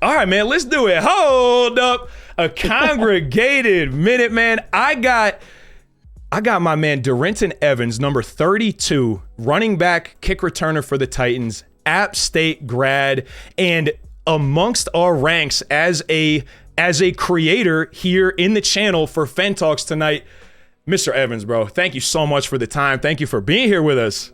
All right, man, let's do it. Hold up. A congregated minute, man. I got my man Darrynton Evans, number 32, running back, kick returner for the Titans, App State grad, and amongst our ranks as a creator here in the channel for FENDTALKS tonight. Mr. Evans, bro, thank you so much for the time. Thank you for being here with us.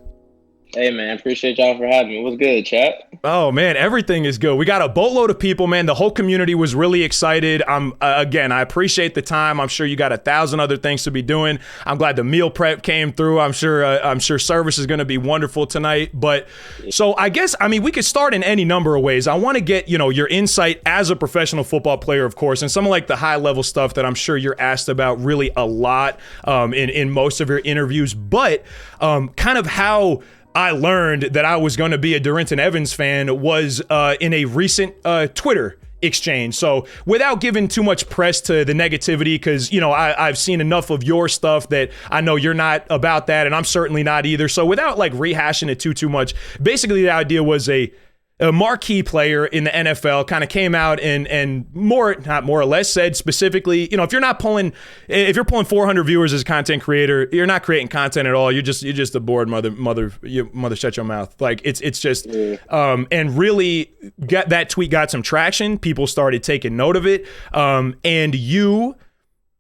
Hey, man, appreciate y'all for having me. What's good, chat? Oh, man, everything is good. We got a boatload of people, man. The whole community was really excited. Again, I appreciate the time. I'm sure you got 1,000 other things to be doing. I'm glad the meal prep came through. I'm sure service is going to be wonderful tonight. But so I guess, we could start in any number of ways. I want to get, your insight as a professional football player, of course, and some of like the high level stuff that I'm sure you're asked about really a lot in most of your interviews. But kind of how I learned that I was going to be a Darrynton Evans fan was in a recent Twitter exchange. So without giving too much press to the negativity, because, I've seen enough of your stuff that I know you're not about that, and I'm certainly not either. So without like rehashing it too much, basically the idea was a marquee player in the NFL kind of came out and not more or less said specifically, if you're pulling 400 viewers as a content creator, you're not creating content at all. You're just a bored mother shut your mouth. Like it's just, and really that tweet got some traction. People started taking note of it. And you,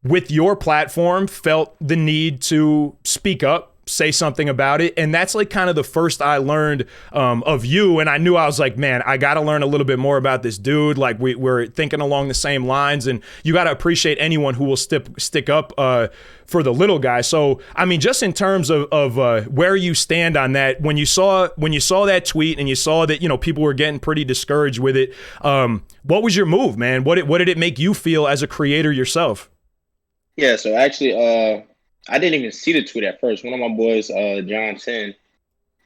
with your platform, felt the need to speak up, say something about it. And that's like kind of the first I learned of you. And I knew I was like, man, I got to learn a little bit more about this dude. Like we're thinking along the same lines, and you got to appreciate anyone who will stick up for the little guy. So, just in terms of where you stand on that, when you saw that tweet and you saw that, people were getting pretty discouraged with it, what was your move, man? What did it make you feel as a creator yourself? Yeah, so actually, I didn't even see the tweet at first. One of my boys, John 10,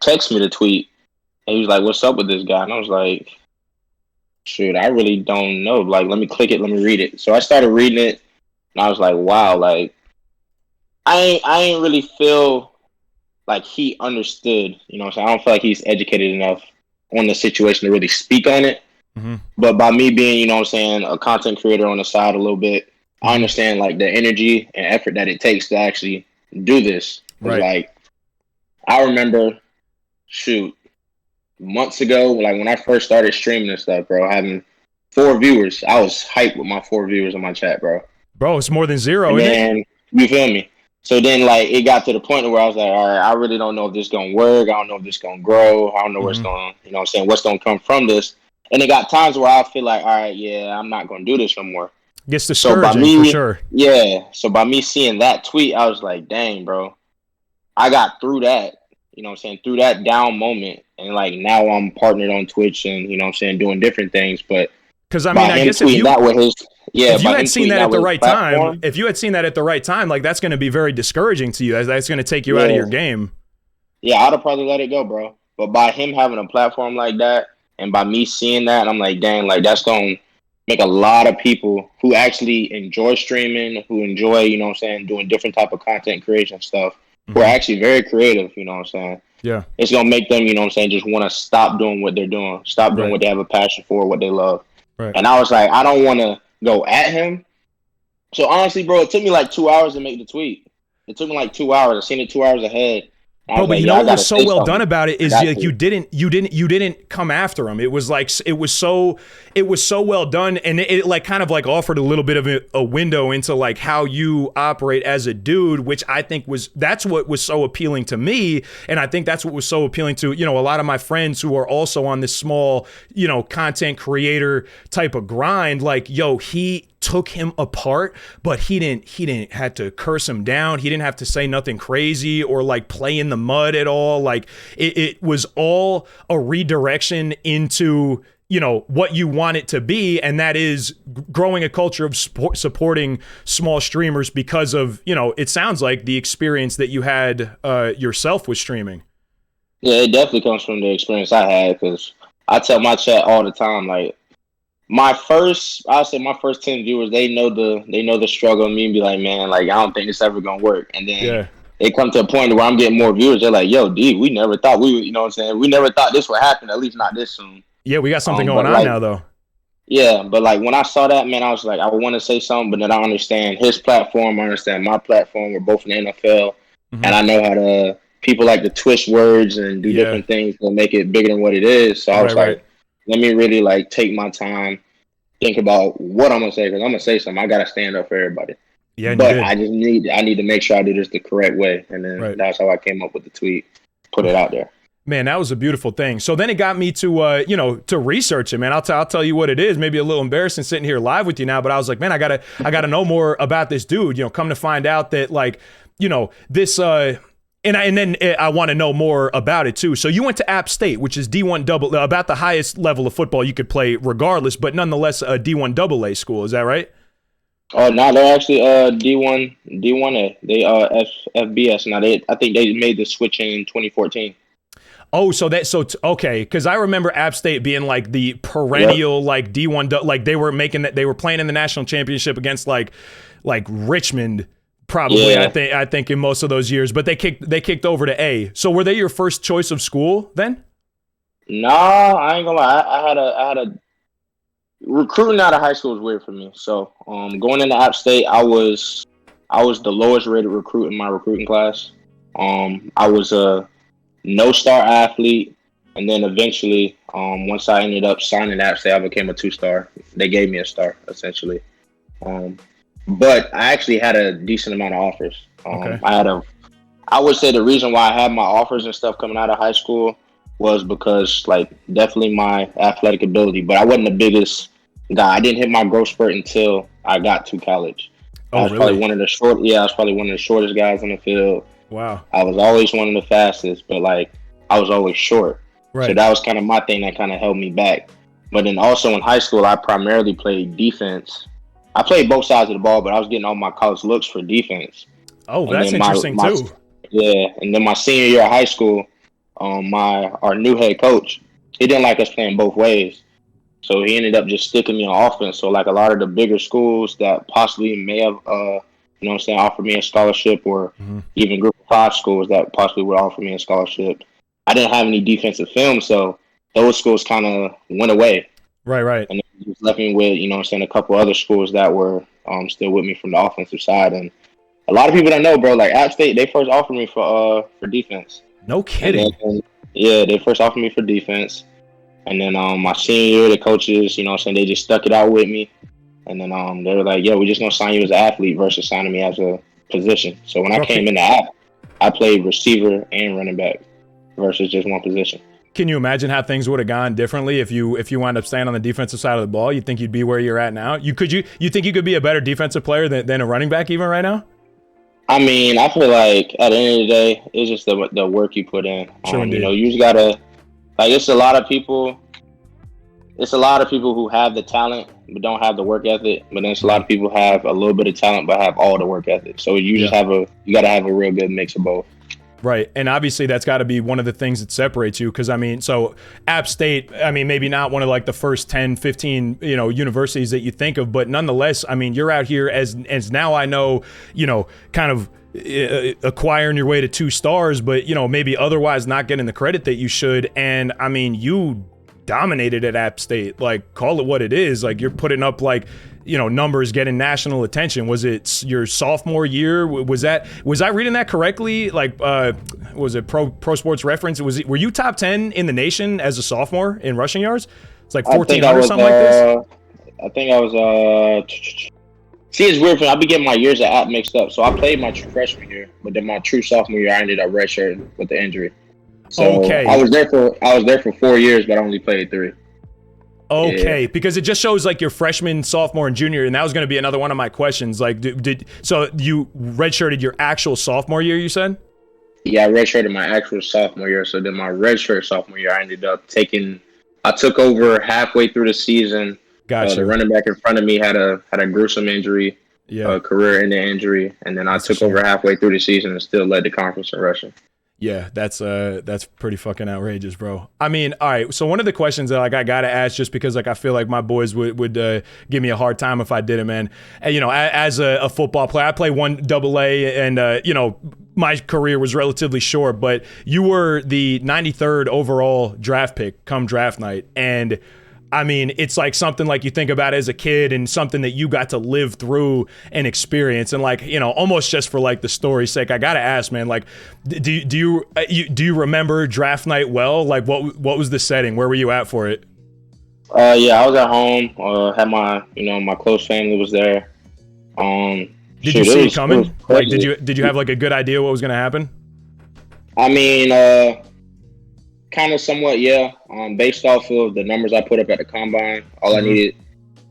texted me the tweet, and he was like, "What's up with this guy?" And I was like, "Shoot, I really don't know. Like, let me click it, let me read it." So I started reading it, and I was like, "Wow, like, I ain't really feel like he understood. You know what I'm saying? I don't feel like he's educated enough on the situation to really speak on it." Mm-hmm. But by me being, a content creator on the side a little bit, I understand like the energy and effort that it takes to actually do this. Right. Like, I remember, months ago, like when I first started streaming and stuff, bro, having 4 viewers, I was hyped with my 4 viewers on my chat, bro. Bro, it's more than 0, and isn't then, it? You feel me? So then, like, it got to the point where I was like, all right, I really don't know if this is going to work. I don't know if this is going to grow. I don't know what's going to, what's going to come from this. And it got times where I feel like, all right, yeah, I'm not going to do this no more. Gets discouraging, for sure. Yeah. So by me seeing that tweet, I was like, dang, bro. I got through that, through that down moment. And like now I'm partnered on Twitch and, doing different things. But because I guess if you had seen that at the right time, like that's going to be very discouraging to you. That's going to take you out of your game. Yeah, I'd have probably let it go, bro. But by him having a platform like that and by me seeing that, I'm like, dang, like that's going to make a lot of people who actually enjoy streaming, who enjoy, doing different type of content creation stuff, who are actually very creative, Yeah. It's going to make them, just want to stop doing what they're doing, stop doing what they have a passion for, what they love. Right. And I was like, I don't want to go at him. So honestly, bro, it took me like 2 hours to make the tweet. It took me like 2 hours. I seen it 2 hours ahead. Bro, but what was so well done about it is like you didn't come after him. It was so well done, and it like kind of like offered a little bit of a window into like how you operate as a dude, which I think that's what was so appealing to me, and I think that's what was so appealing to a lot of my friends who are also on this small content creator type of grind. Like, yo, he took him apart, but he didn't have to curse him down. He didn't have to say nothing crazy or like play in the mud at all. Like it was all a redirection into what you want it to be, and that is growing a culture of supporting small streamers because of it sounds like the experience that you had yourself with streaming. Yeah, it definitely comes from the experience I had, because I tell my chat all the time, like, my first 10 viewers, they know the struggle of me and be like, man, like, I don't think this ever gonna work. And then it come to a point where I'm getting more viewers. They're like, yo, D, we never thought we never thought this would happen, at least not this soon. Yeah, we got something going on now, though. Yeah, but like when I saw that, man, I was like, I want to say something, but then I understand his platform, I understand my platform. We're both in the NFL, and Hmm. I know how to. People like to twist words and do Yeah. different things to make it bigger than what it is. So I Right. was Right. like, let me really like take my time, think about what I'm gonna say because I'm gonna say something. I gotta stand up for everybody, Yeah. And you but did. I need to make sure I do this the correct way, and then Right. that's how I came up with the tweet, put it out there. Man, that was a beautiful thing. So then it got me to, to research it, man. I'll tell you what it is. Maybe a little embarrassing sitting here live with you now, but I was like, man, I gotta know more about this dude. Come to find out that like, this, and then I want to know more about it too. So you went to App State, which is D1 double, about the highest level of football you could play, regardless, but nonetheless a D1 double A school. Is that right? Oh no, they're actually D1A. They FBS now. I think they made the switch in 2014. Oh, okay, because I remember App State being like the Yep. perennial like D1, like they were making that, they were playing in the national championship against like Richmond, probably. Yeah. I think in most of those years, but they kicked over to A. So were they your first choice of school then? Nah, I ain't gonna lie. I had a recruiting out of high school was weird for me. So going into App State, I was the lowest rated recruit in my recruiting class. I was a no star athlete, and then eventually, once I ended up signing App State, I became a 2-star. They gave me a star essentially. Um, but I actually had a decent amount of offers. Okay. I would say the reason why I had my offers and stuff coming out of high school was because like definitely my athletic ability, but I wasn't the biggest guy. I didn't hit my growth spurt until I got to college. I Oh, was probably really? I was probably one of the shortest guys on the field. Wow. I was always one of the fastest, but like I was always short. So Right. that was kind of my thing that kind of held me back. But then also in high school, I primarily played defense. I played both sides of the ball, but I was getting all my college looks for defense. Oh, And that's then interesting too. and then my senior year of high school, our new head coach, he didn't like us playing both ways. So he ended up just sticking me on offense. So like a lot of the bigger schools that possibly may have offered me a scholarship, or Mhm. even group of 5 schools that possibly would offer me a scholarship. I didn't have any defensive film, so those schools kind of went away. Right. Right. And it just left me with, a couple other schools that were still with me from the offensive side. And a lot of people don't know, bro, like App State, they first offered me for defense. No And kidding. then, yeah, they first offered me for defense. And then my senior year, the coaches, they just stuck it out with me. And then they were like, "Yo, we're just gonna sign you as an athlete versus signing me as a position." So when I Bro, came in the app, I played receiver and running back versus just one position. can you imagine how things would have gone differently if you wound up staying on the defensive side of the ball? You think you'd be where you're at now? You think you could be a better defensive player than a running back even right now? I mean, I feel like at the end of the day, it's just the work you put in. Sure, indeed. You just gotta like. It's a lot of people. It's a lot of people who have the talent but don't have the work ethic. But then it's a lot of people who have a little bit of talent but have all the work ethic. So you just you gotta have a real good mix of both. Right. And obviously that's got to be one of the things that separates you. Because, I mean, so App State, I mean, maybe not one of like the first 10, 15, universities that you think of. But nonetheless, I mean, you're out here as now I know, kind of acquiring your way to 2 stars, but, maybe otherwise not getting the credit that you should. And, I mean, you dominated at App State. Like, call it what it is. Like, you're putting up like, numbers, getting national attention. Was it your sophomore year? Was I reading that correctly? Like, was it Pro Sports Reference? Were you top 10 in the nation as a sophomore in rushing yards? It's like 1,400 or something like this. I think I was. See, it's weird for me. I be getting my years of app mixed up. So I played my true freshman year, but then my true sophomore year, I ended up redshirting with the injury. So Okay. I was there for 4 years, but I only played 3. Okay, yeah. Because it just shows like your freshman, sophomore, and junior, and that was going to be another one of my questions. Like, so you redshirted your actual sophomore year? You said? Yeah, I redshirted my actual sophomore year. So then my redshirt sophomore year, I ended up I took over halfway through the season. Gotcha. The running back in front of me had a gruesome injury, career-ending injury, and then I took over halfway through the season and still led the conference in rushing. Yeah, that's pretty fucking outrageous, bro. I mean, all right. So one of the questions that like I gotta ask, just because like I feel like my boys would give me a hard time if I did it, man. And, as a football player, I play 1AA, and my career was relatively short. But you were the 93rd overall draft pick come draft night, and I mean, it's like something like you think about as a kid and something that you got to live through and experience. And like, you know, almost just for like the story's sake, I got to ask, man, like, do you remember draft night well? Like what was the setting? Where were you at for it? Yeah, I was at home. Had my, my close family was there. Did you see it coming? Like, did you have like a good idea what was going to happen? I mean, kind of somewhat, yeah. Based off of the numbers I put up at the combine, all I needed,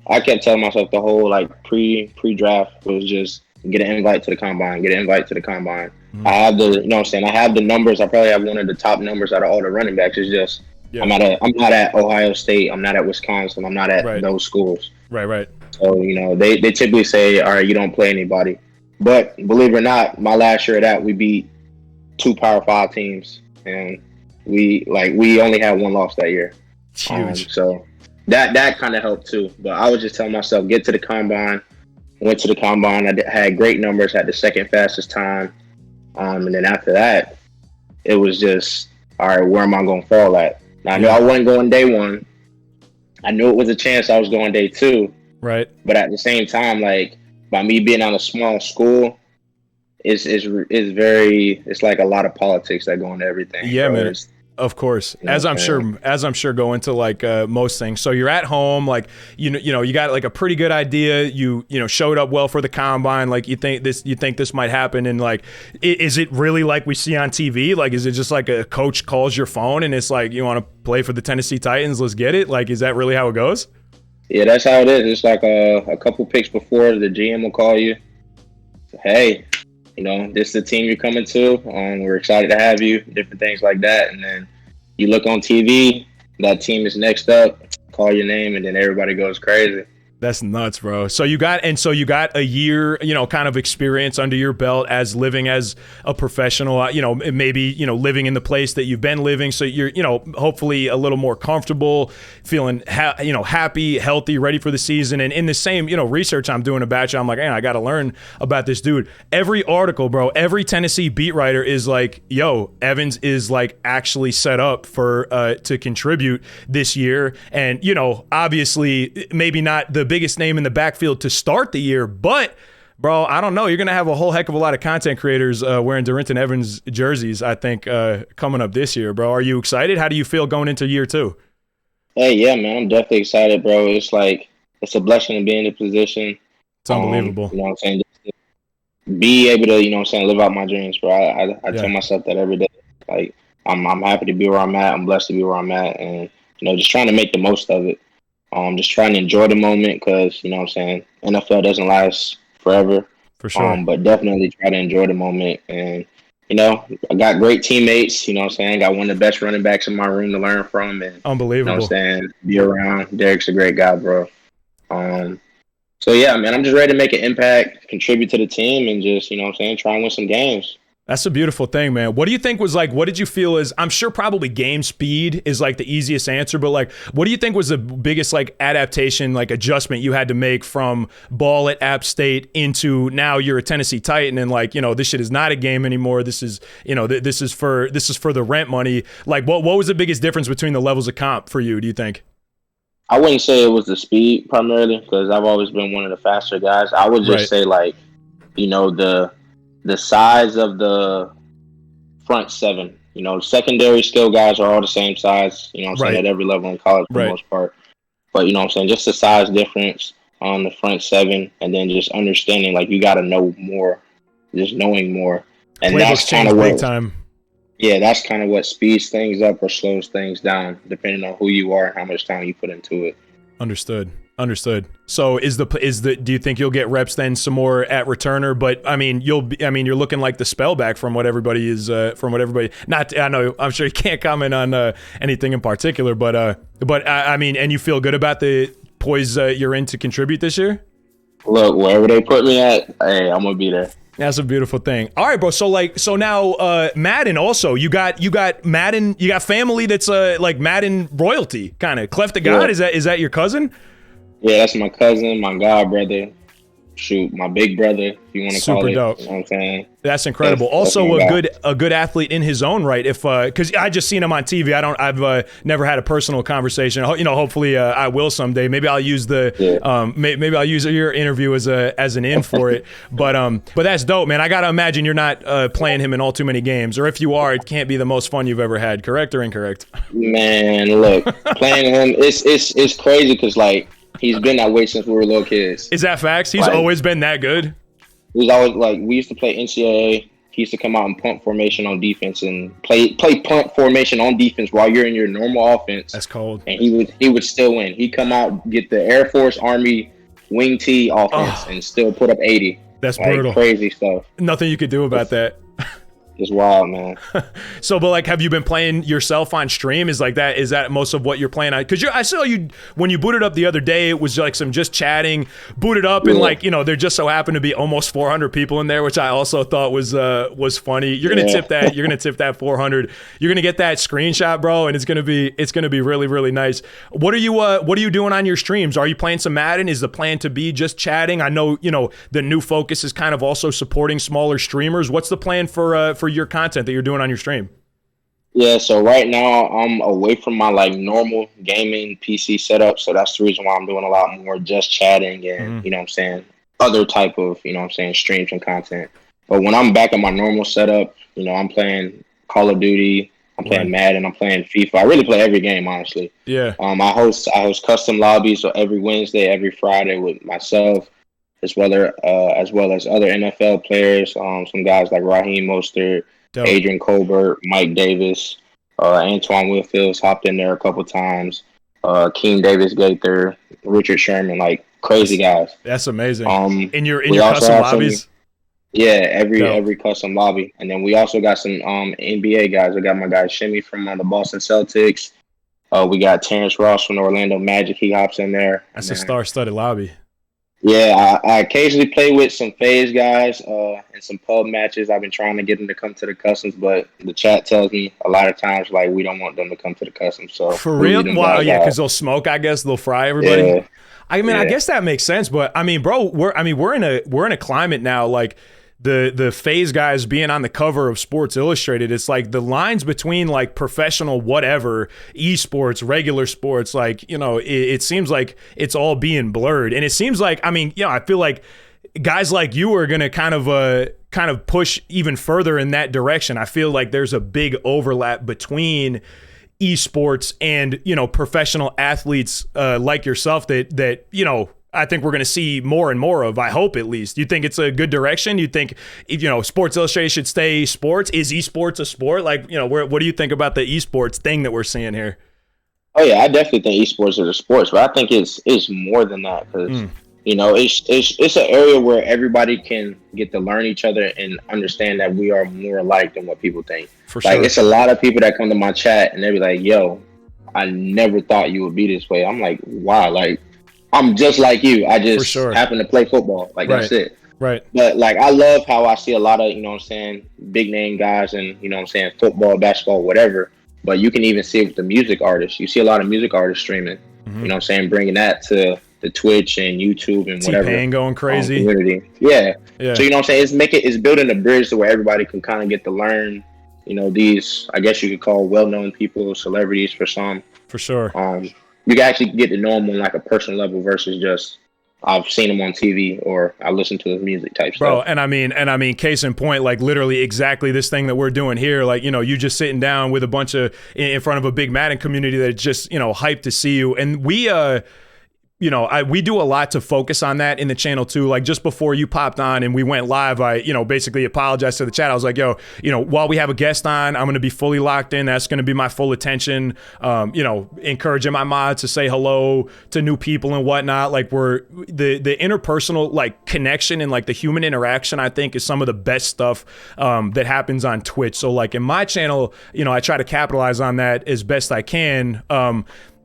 I kept telling myself the whole like pre-draft was just get an invite to the combine, get an invite to the combine. I have the, I have the numbers. I probably have one of the top numbers out of all the running backs. It's just I'm not at Ohio State. I'm not at Wisconsin. I'm not at those schools. Right. So, they typically say, all right, you don't play anybody. But believe it or not, my last year of that, we beat 2 Power 5 teams, and we only had 1 loss that year. Huge. So that kind of helped too. But I was just telling myself, get to the combine. Went to the combine. I had great numbers, had the second fastest time. And then after that, it was just, all right, where am I going to fall at? Now, I knew I wasn't going day 1. I knew it was a chance I was going day 2. Right. But at the same time, like, by me being on a small school, it's like a lot of politics that go into everything. Yeah, man. Of course, as I'm sure go into like most things. So you're at home, like you got like a pretty good idea. You showed up well for the combine. Like you think this might happen, and like, is it really like we see on TV? Like, is it just like a coach calls your phone and it's like, you want to play for the Tennessee Titans? Let's get it. Like, is that really how it goes? Yeah, that's how it is. It's like a couple picks before the GM will call you. Hey, this is the team you're coming to. We're excited to have you. Different things like that, and then you look on TV. That team is next up. Call your name, and then everybody goes crazy. That's nuts, bro. So you got a year, kind of experience under your belt as living as a professional, maybe, living in the place that you've been living. So you're, hopefully a little more comfortable, feeling, happy, healthy, ready for the season. And in the same, research I'm doing about you, I'm like, man, I got to learn about this dude. Every article, bro, every Tennessee beat writer is like, yo, Evans is like actually set up for, to contribute this year. And, obviously maybe not the biggest name in the backfield to start the year, but bro, I don't know. You're going to have a whole heck of a lot of content creators wearing Darrynton Evans jerseys, I think, coming up this year, bro. Are you excited? How do you feel going into year 2? Hey, yeah, man, I'm definitely excited, bro. It's like, it's a blessing to be in the position. It's unbelievable. You know what I'm saying? Just to be able to, live out my dreams, bro. I tell myself that every day. Like, I'm happy to be where I'm at. I'm blessed to be where I'm at. And, just trying to make the most of it. Just trying to enjoy the moment because, NFL doesn't last forever. For sure. But definitely try to enjoy the moment. And, I got great teammates, got one of the best running backs in my room to learn from. And, unbelievable. Be around. Derek's a great guy, bro. So, yeah, man, I'm just ready to make an impact, contribute to the team, and just, try and win some games. That's a beautiful thing, man. What do you think was like, what did you feel is, I'm sure probably game speed is like the easiest answer, but like, what do you think was the biggest like adaptation, like adjustment you had to make from ball at App State into now you're a Tennessee Titan and like, this shit is not a game anymore. This is, this is for the rent money. Like what was the biggest difference between the levels of comp for you, do you think? I wouldn't say it was the speed primarily because I've always been one of the faster guys. I would just say like, the size of the front 7, secondary skill guys are all the same size, at every level in college for the most part. But, just the size difference on the front 7 and then just understanding, like, you got to know more, just knowing more. And that's kind of what, time. Yeah, that's kind of what speeds things up or slows things down, depending on who you are and how much time you put into it. Understood. So do you think you'll get reps then some more at returner? But I mean, you're looking like the spellback from what everybody is, I know, I'm sure you can't comment on anything in particular, but I mean, and you feel good about the poise you're in to contribute this year? Look, wherever they put me at, hey, I'm gonna be there. That's a beautiful thing. All right, bro. So now Madden also, you got Madden, you got family that's like Madden royalty, kind of. Clef the God, is that your cousin? Yeah, that's my cousin, my god brother. shoot, my big brother, if you want to call Super it. dope. You know what I'm saying? That's incredible. That's Also, my guy. a good athlete in his own right. If because I just seen him on TV. I've never had a personal conversation. You know, hopefully I will someday. Maybe I'll use maybe I'll use your interview as an in for it. But that's dope, man. I gotta imagine you're not playing him in all too many games, or if you are, it can't be the most fun you've ever had. Correct or incorrect? Man, look, playing him, it's crazy because like he's been that way since we were little kids. Is that facts? He's Like, always been that good. He was always like, we used to play NCAA. He used to come out in punt formation on defense and play punt formation on defense while you're in your normal offense. That's cold. And he would still win. He'd come out, get the Air Force Army wing T offense and still put up 80. That's like, brutal. Crazy stuff. Nothing you could do about that. It's wild, man. So, but like, have you been playing yourself on stream? Is that most of what you're playing on? Because I saw you when you booted up the other day. It was like some just chatting, booted up, and like, you know, there just so happened to be almost 400 people in there, which I also thought was funny. You're gonna tip that. You're gonna tip that 400. You're gonna get that screenshot, bro, and it's gonna be really, really nice. What are you doing on your streams? Are you playing some Madden? Is the plan to be just chatting? I know, you know, the new focus is kind of also supporting smaller streamers. What's the plan for your content that you're doing on your stream? Yeah, so right now I'm away from my like normal gaming PC setup, so that's the reason why I'm doing a lot more just chatting and you know what I'm saying, other type of, you know what I'm saying, streams and content. But when I'm back in my normal setup, you know, I'm playing Call of Duty, I'm playing Madden, I'm playing FIFA. I really play every game, honestly. Yeah. I host custom lobbies, so every Wednesday, every Friday with myself, as well as other NFL players, some guys like Raheem Mostert, Dope. Adrian Colbert, Mike Davis, Antoine Winfield's hopped in there a couple times. Keem Davis Gaither, Richard Sherman, like crazy guys. That's amazing. In your we custom lobbies. Every custom lobby, and then we also got some NBA guys. I got my guy Shimmy from the Boston Celtics. We got Terrence Ross from the Orlando Magic. He hops in there. That's a star-studded lobby. Yeah, I occasionally play with some FaZe guys in some pub matches. I've been trying to get them to come to the customs, but the chat tells me a lot of times like we don't want them to come to the customs. So for real, wow, yeah, because they'll smoke. I guess they'll fry everybody. Yeah. I mean, I guess that makes sense, but I mean, bro, we're in a climate now like the FaZe guys being on the cover of Sports Illustrated. It's like the lines between like professional whatever, esports, regular sports, like, you know, it seems like it's all being blurred. And it seems like, I mean, you know, I feel like guys like you are going to kind of push even further in that direction. I feel like there's a big overlap between esports and, you know, professional athletes like yourself that, you know, I think we're going to see more and more of, I hope at least. You think it's a good direction? You think, you know, Sports Illustrated should stay sports? Is esports a sport? Like, you know, what do you think about the esports thing that we're seeing here? Oh, yeah, I definitely think esports is a sport, but I think it's more than that because, you know, it's an area where everybody can get to learn each other and understand that we are more alike than what people think. For like, sure. It's a lot of people that come to my chat and they be like, yo, I never thought you would be this way. I'm like, wow, like, I'm just like you. I just happen to play football. Like, that's it. Right. But, like, I love how I see a lot of, you know what I'm saying, big name guys and, you know what I'm saying, football, basketball, whatever. But you can even see it with the music artists. You see a lot of music artists streaming. You know what I'm saying? Bringing that to the Twitch and YouTube and whatever. T-Pain going crazy. Community. Yeah. So, you know what I'm saying? It's building a bridge to where everybody can kind of get to learn, you know, these, I guess you could call well-known people, celebrities for some. For sure. You can actually get to know him on like a personal level versus just I've seen him on TV or I listen to his music type Bro, stuff. and I mean, case in point, like literally exactly this thing that we're doing here. Like, you know, you just sitting down with a bunch of in front of a big Madden community that's just, you know, hyped to see you. And we you know, we do a lot to focus on that in the channel too. Like just before you popped on and we went live, I, you know, basically apologized to the chat. I was like, yo, you know, while we have a guest on, I'm going to be fully locked in. That's going to be my full attention. You know, encouraging my mods to say hello to new people and whatnot. Like the interpersonal like connection and like the human interaction, I think is some of the best stuff that happens on Twitch. So like in my channel, you know, I try to capitalize on that as best I can.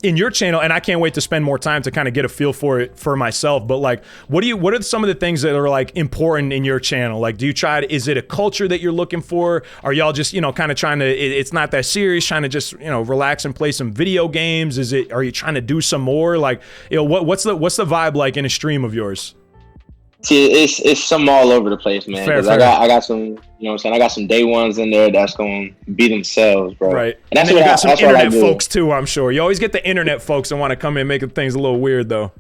In your channel, and I can't wait to spend more time to kind of get a feel for it for myself, but like what are some of the things that are like important in your channel? Like do you is it a culture that you're looking for? Are y'all just, you know, kind of trying to, it's not that serious, trying to just, you know, relax and play some video games? Are you trying to do some more? Like, you know, what's the vibe like in a stream of yours? See, it's some all over the place, man. Fair, Because fair. I got some, you know what I'm saying. I got some day ones in there that's gonna be themselves, bro. Right. And that's then you what got some that's what I internet do. folks too, I'm sure. You always get the internet folks that want to come in making things a little weird though.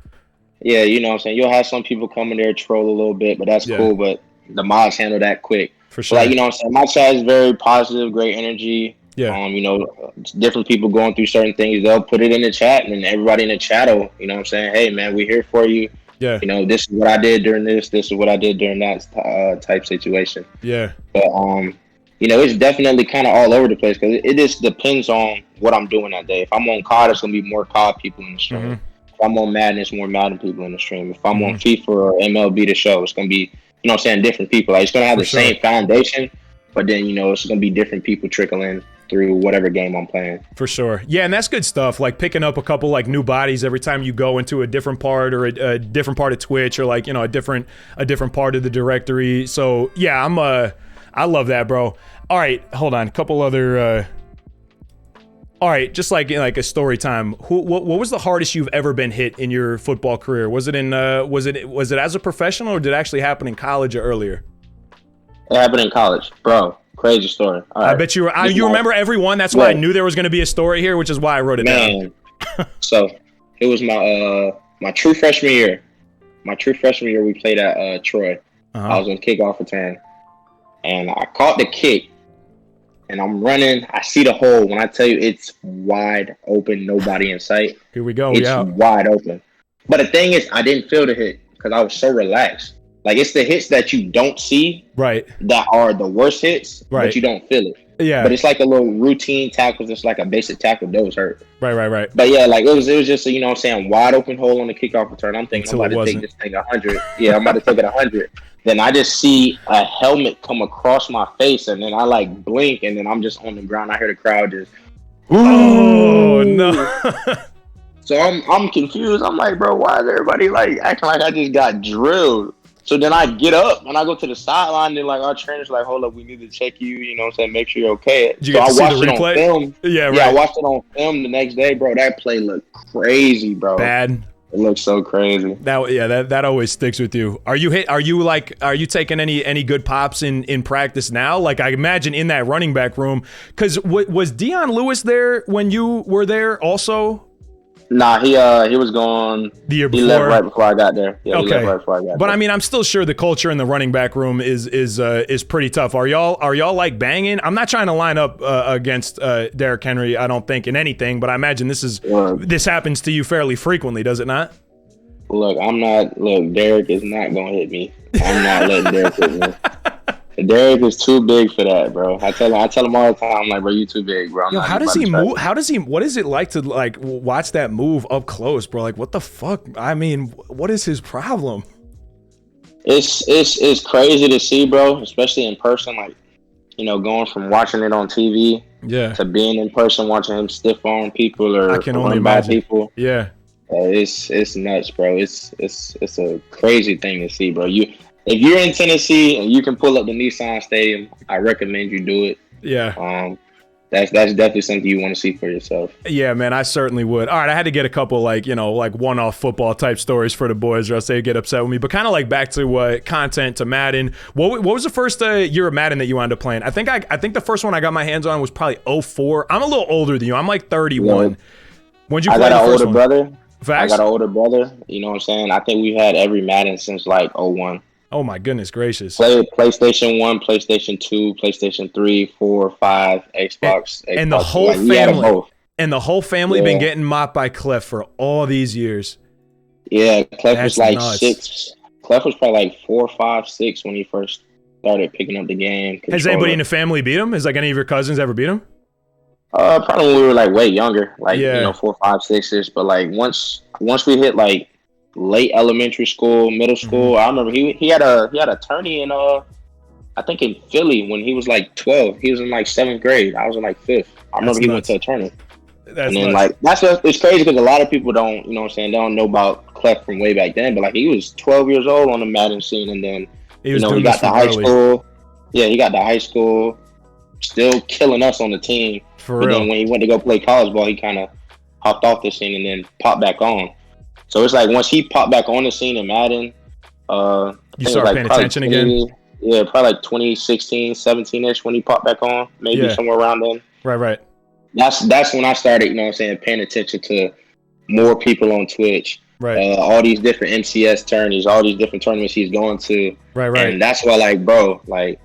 Yeah, you know what I'm saying. You'll have some people come in there troll a little bit, but that's Yeah. cool. But the mods handle that quick. For sure. Like, you know what I'm saying. My chat is very positive, great energy. Yeah. You know, different people going through certain things, they'll put it in the chat, and then everybody in the chat will, you know what I'm saying, hey man, we're here for you. Yeah. You know, this is what I did during this is what I did during that type situation. Yeah. But you know, it's definitely kind of all over the place because it just depends on what I'm doing that day. If I'm on COD, it's gonna be more COD people in the stream. Mm-hmm. If I'm on Madden, it's more Madden people in the stream. If I'm on FIFA or MLB The Show, it's gonna be, you know what I'm saying, different people. Like, it's gonna have the same foundation, but then, you know, it's gonna be different people trickling through whatever game I'm playing. For sure. Yeah, and that's good stuff. Like picking up a couple like new bodies every time you go into a different part or a different part of Twitch or like, you know, a different part of the directory. So yeah, I love that, bro. All right, hold on. A couple other all right, just like a story time. What was the hardest you've ever been hit in your football career? Was it in was it as a professional or did it actually happen in college or earlier? It happened in college, bro. Crazy story. All right. I bet you remember every one. That's why I knew there was going to be a story here, which is why I wrote it down. So it was my true freshman year. My true freshman year, we played at Troy. I was on kickoff return, and I caught the kick, and I'm running. I see the hole. When I tell you, it's wide open, nobody in sight. Here we go. It's wide open. But the thing is, I didn't feel the hit because I was so relaxed. Like, it's the hits that you don't see, right, that are the worst hits, right, but you don't feel it. Yeah. But it's like a little routine tackle. It's like a basic tackle. Those hurt. Right. But yeah, like it was just a, you know what I'm saying, wide open hole on the kickoff return. I'm thinking I'm about to take this thing 100. Yeah, I'm about to take it 100. Then I just see a helmet come across my face, and then I like blink, and then I'm just on the ground. I hear the crowd just, oh no. So I'm confused. I'm like, bro, why is everybody like acting like I just got drilled? So then I get up and I go to the sideline. Then like our trainer's like, hold up, we need to check you. You know what I'm saying? Make sure you're okay. Did you get to see the replay? On film. Yeah, right. Yeah, I watched it on film the next day, bro. That play looked crazy, bro. Bad. It looks so crazy. That always sticks with you. Are you taking any good pops in practice now? Like I imagine in that running back room, because was Dion Lewis there when you were there also? Nah, he was gone the year before. He left right before I got there. Yeah, okay. He left right before I got there. But I mean, I'm still sure the culture in the running back room is pretty tough. Are y'all like banging? I'm not trying to line up against Derrick Henry, I don't think, in anything, but I imagine this happens to you fairly frequently, does it not? Look, Derrick is not gonna hit me. I'm not letting Derrick hit me. Derrick is too big for that, bro. I tell him all the time, I'm like, bro, you too big, bro. Yo, how does he move? What is it like to like watch that move up close, bro? Like, what the fuck? I mean, what is his problem? It's crazy to see, bro, especially in person. Like, you know, going from watching it on TV, to being in person, watching him stiff arm people or I can only imagine people. Yeah, it's nuts, bro. It's a crazy thing to see, bro. If you're in Tennessee and you can pull up the Nissan Stadium, I recommend you do it. Yeah. That's definitely something you want to see for yourself. Yeah, man, I certainly would. All right, I had to get a couple like one-off football type stories for the boys, or else they'd get upset with me. But kind of like back to content to Madden. What was the first year of Madden that you wound up playing? I think the first one I got my hands on was probably 04. I'm a little older than you. I'm like 31. Yeah. When'd you play the first one? Brother. Facts? I got an older brother. You know what I'm saying? I think we've had every Madden since like 01. Oh my goodness gracious! Played PlayStation 1, PlayStation 2, PlayStation 3, 4, 5, Xbox. And the whole family. And the whole family been getting mopped by Clef for all these years. Yeah, Clef was like nuts. 6. Clef was probably like 4, 5, 6 when he first started picking up the game. Has anybody in the family beat him? Has like any of your cousins ever beat him? Probably when we were like way younger, like 4, 5, 6ish. But like once we hit like late elementary school, middle school. I remember he had a tourney in I think in Philly when he was like 12. He was in like 7th grade. I was in like 5th. I remember he went to a tourney. And then like it's crazy because a lot of people don't, you know what I'm saying, they don't know about Clef from way back then. But like he was 12 years old on the Madden scene, and then he got to high school. Yeah, he got to high school, still killing us on the team. For real. Then when he went to go play college ball, he kind of hopped off the scene and then popped back on. So it's like once he popped back on the scene in Madden, You started paying attention again? Yeah, probably like 2016, 17-ish when he popped back on, maybe somewhere around then. Right. That's when I started, you know what I'm saying, paying attention to more people on Twitch. Right. All these different MCS tourneys, all these different tournaments he's going to. Right. And that's why, like, bro, like,